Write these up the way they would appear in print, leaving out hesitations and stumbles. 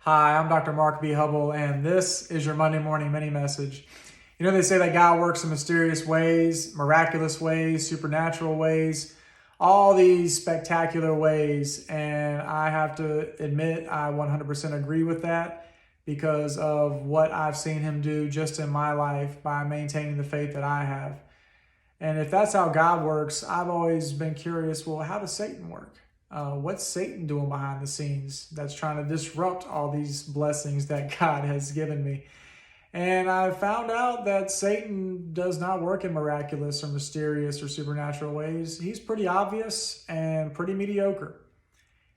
Hi, I'm Dr. Mark B. Hubble, and this is your Monday morning mini message. You know, they say that God works in mysterious ways, miraculous ways, supernatural ways, all these spectacular ways, and I have to admit I 100% agree with that because of what I've seen him do just in my life by maintaining the faith that I have. And if that's how God works, I've always been curious, well, how does Satan work? What's Satan doing behind the scenes that's trying to disrupt all these blessings that God has given me? And I found out that Satan does not work in miraculous or mysterious or supernatural ways. He's pretty obvious and pretty mediocre.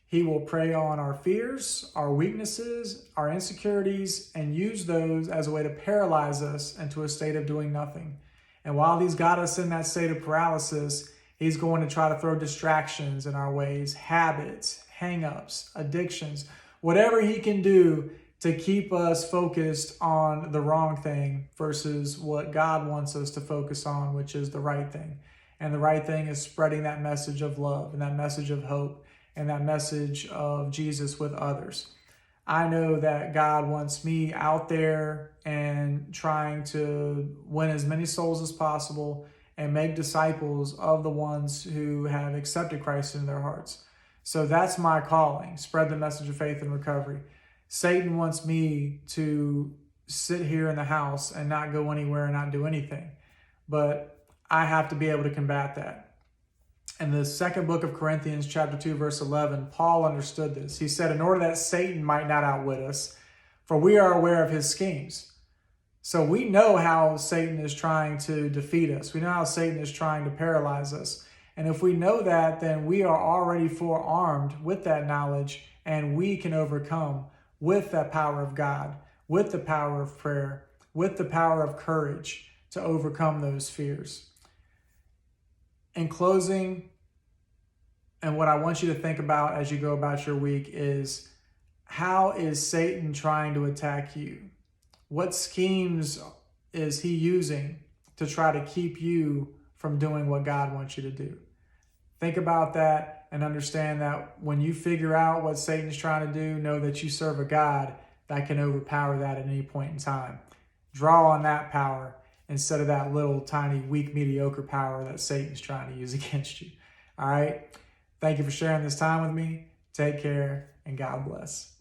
He will prey on our fears, our weaknesses, our insecurities, and use those as a way to paralyze us into a state of doing nothing. And while he's got us in that state of paralysis, he's going to try to throw distractions in our ways, habits, hang-ups, addictions, whatever he can do to keep us focused on the wrong thing versus what God wants us to focus on, which is the right thing. And the right thing is spreading that message of love and that message of hope and that message of Jesus with others. I know that God wants me out there and trying to win as many souls as possible and make disciples of the ones who have accepted Christ in their hearts. So that's my calling, spread the message of faith and recovery. Satan wants me to sit here in the house and not go anywhere and not do anything. But I have to be able to combat that. In the second book of Corinthians, chapter 2, verse 11, Paul understood this. He said, in order that Satan might not outwit us, for we are aware of his schemes. So we know how Satan is trying to defeat us. We know how Satan is trying to paralyze us. And if we know that, then we are already forearmed with that knowledge, and we can overcome with that power of God, with the power of prayer, with the power of courage to overcome those fears. In closing, and what I want you to think about as you go about your week is, how is Satan trying to attack you? What schemes is he using to try to keep you from doing what God wants you to do? Think about that and understand that when you figure out what Satan's trying to do, know that you serve a God that can overpower that at any point in time. Draw on that power instead of that little tiny weak mediocre power that Satan's trying to use against you. All right. Thank you for sharing this time with me. Take care and God bless.